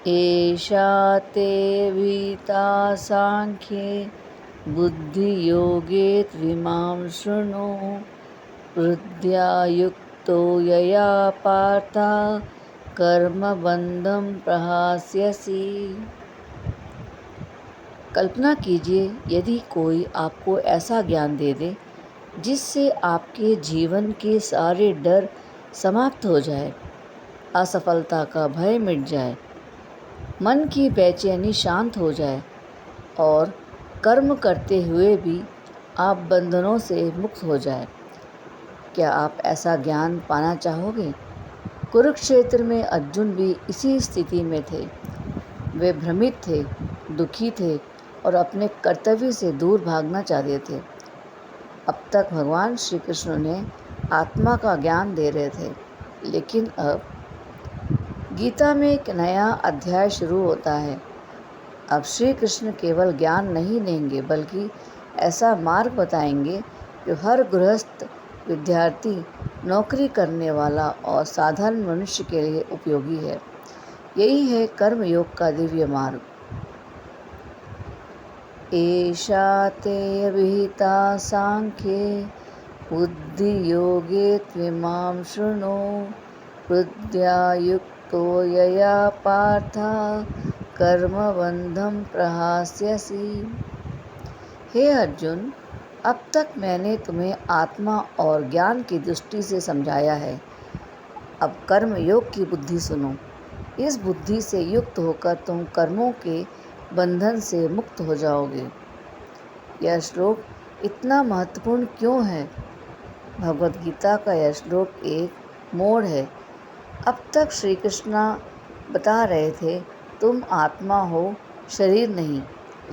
एषा ते भीता सांख्ये बुद्धियोगे त्विमां शृणु हृद्या युक्तो यया पार्थ कर्मबन्धं प्रहास्यसि। कल्पना कीजिए यदि कोई आपको ऐसा ज्ञान दे दे जिससे आपके जीवन के सारे डर समाप्त हो जाए, असफलता का भय मिट जाए, मन की बेचैनी शांत हो जाए और कर्म करते हुए भी आप बंधनों से मुक्त हो जाए। क्या आप ऐसा ज्ञान पाना चाहोगे? कुरुक्षेत्र में अर्जुन भी इसी स्थिति में थे। वे भ्रमित थे, दुखी थे और अपने कर्तव्य से दूर भागना चाहते थे। अब तक भगवान श्री कृष्ण ने आत्मा का ज्ञान दे रहे थे, लेकिन अब गीता में एक नया अध्याय शुरू होता है। अब श्री कृष्ण केवल ज्ञान नहीं देंगे बल्कि ऐसा मार्ग बताएंगे जो हर गृहस्थ, विद्यार्थी, नौकरी करने वाला और साधारण मनुष्य के लिए उपयोगी है। यही है कर्मयोग का दिव्य मार्ग। एषा ते विहिता सांख्ये बुद्धियोगे त्विमां शृणु हृद्या युक्तो यया पार्थ कर्मबन्धं प्रहास्यसि। हे अर्जुन, अब तक मैंने तुम्हें आत्मा और ज्ञान की दृष्टि से समझाया है। अब कर्म योग की बुद्धि सुनो। इस बुद्धि से युक्त होकर तुम कर्मों के बंधन से मुक्त हो जाओगे। यह श्लोक इतना महत्वपूर्ण क्यों है? भगवद गीता का यह श्लोक एक मोड़ है। अब तक श्री कृष्ण बता रहे थे तुम आत्मा हो, शरीर नहीं,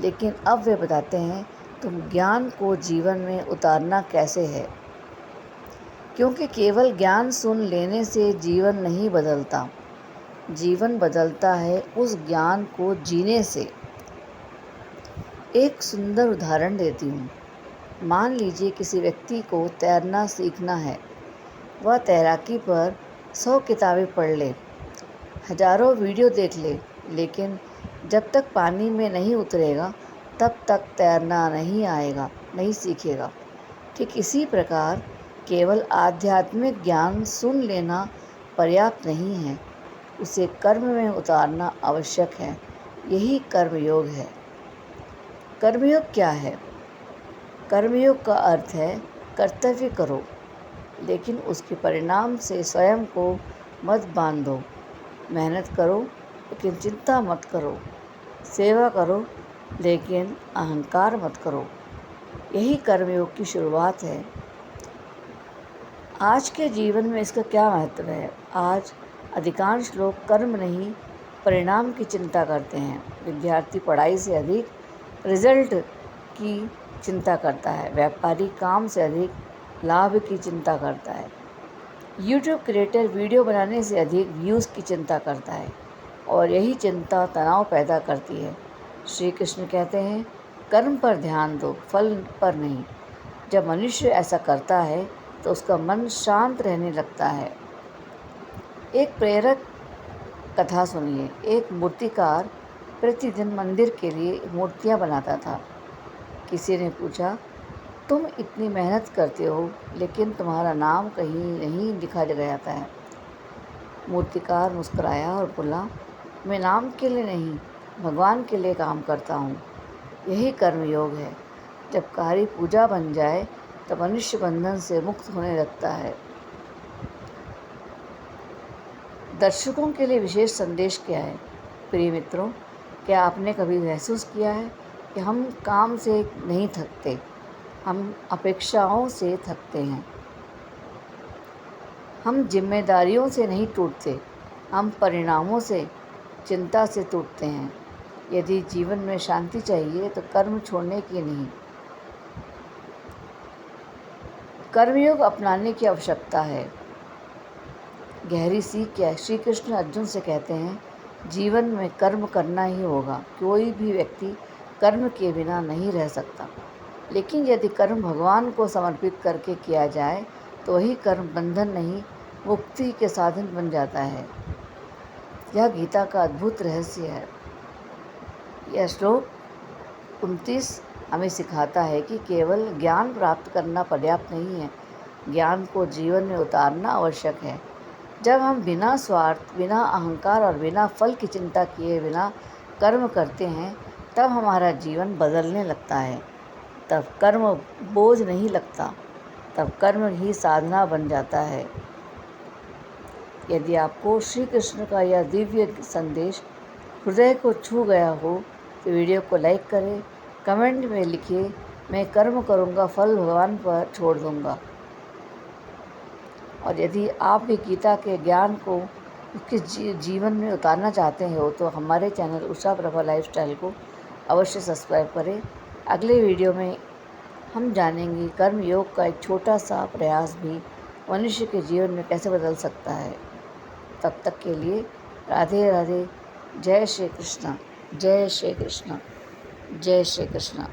लेकिन अब वे बताते हैं तुम ज्ञान को जीवन में उतारना कैसे है। क्योंकि केवल ज्ञान सुन लेने से जीवन नहीं बदलता, जीवन बदलता है उस ज्ञान को जीने से। एक सुंदर उदाहरण देती हूँ। मान लीजिए किसी व्यक्ति को तैरना सीखना है। वह तैराकी पर 100 किताबें पढ़ ले, हजारों वीडियो देख ले, लेकिन जब तक पानी में नहीं उतरेगा तब तक तैरना नहीं आएगा, नहीं सीखेगा। ठीक इसी प्रकार केवल आध्यात्मिक ज्ञान सुन लेना पर्याप्त नहीं है, उसे कर्म में उतारना आवश्यक है। यही कर्मयोग है। कर्मयोग क्या है? कर्मयोग का अर्थ है कर्तव्य करो, लेकिन उसके परिणाम से स्वयं को मत बांधो। मेहनत करो लेकिन चिंता मत करो। सेवा करो लेकिन अहंकार मत करो। यही कर्मयोग की शुरुआत है। आज के जीवन में इसका क्या महत्व है? आज अधिकांश लोग कर्म नहीं, परिणाम की चिंता करते हैं। विद्यार्थी पढ़ाई से अधिक रिजल्ट की चिंता करता है। व्यापारी काम से अधिक लाभ की चिंता करता है। यूट्यूब क्रिएटर वीडियो बनाने से अधिक व्यूज़ की चिंता करता है और यही चिंता तनाव पैदा करती है। श्री कृष्ण कहते हैं कर्म पर ध्यान दो, फल पर नहीं। जब मनुष्य ऐसा करता है तो उसका मन शांत रहने लगता है। एक प्रेरक कथा सुनिए। एक मूर्तिकार प्रतिदिन मंदिर के लिए मूर्तियाँ बनाता था। किसी ने पूछा, तुम इतनी मेहनत करते हो लेकिन तुम्हारा नाम कहीं नहीं लिखा जाता है। मूर्तिकार मुस्कुराया और बोला, मैं नाम के लिए नहीं, भगवान के लिए काम करता हूँ। यही कर्मयोग है। जब कार्य पूजा बन जाए तो मनुष्य बंधन से मुक्त होने लगता है। दर्शकों के लिए विशेष संदेश क्या है? प्रिय मित्रों, क्या आपने कभी महसूस किया है कि हम काम से नहीं थकते, हम अपेक्षाओं से थकते हैं। हम जिम्मेदारियों से नहीं टूटते, हम परिणामों से, चिंता से टूटते हैं। यदि जीवन में शांति चाहिए तो कर्म छोड़ने की नहीं, कर्मयोग अपनाने की आवश्यकता है। गहरी सीख क्या है? श्री कृष्ण अर्जुन से कहते हैं जीवन में कर्म करना ही होगा। कोई भी व्यक्ति कर्म के बिना नहीं रह सकता, लेकिन यदि कर्म भगवान को समर्पित करके किया जाए तो वही कर्म बंधन नहीं, मुक्ति के साधन बन जाता है। यह गीता का अद्भुत रहस्य है। यह श्लोक 29 हमें सिखाता है कि केवल ज्ञान प्राप्त करना पर्याप्त नहीं है, ज्ञान को जीवन में उतारना आवश्यक है। जब हम बिना स्वार्थ, बिना अहंकार और बिना फल की चिंता किए बिना कर्म करते हैं, तब हमारा जीवन बदलने लगता है। तब कर्म बोझ नहीं लगता, तब कर्म ही साधना बन जाता है। यदि आपको श्री कृष्ण का यह दिव्य संदेश हृदय को छू गया हो तो वीडियो को लाइक करें, कमेंट में लिखिए, मैं कर्म करूँगा, फल भगवान पर छोड़ दूँगा। और यदि आप भी गीता के ज्ञान को उसके जीवन में उतारना चाहते हो तो हमारे चैनल उषा प्रभा लाइफस्टाइल को अवश्य सब्सक्राइब करें। अगले वीडियो में हम जानेंगे कर्म योग का एक छोटा सा प्रयास भी मनुष्य के जीवन में कैसे बदल सकता है। तब तक के लिए राधे राधे। जय श्री कृष्ण, जय श्री कृष्ण, जय श्री कृष्ण।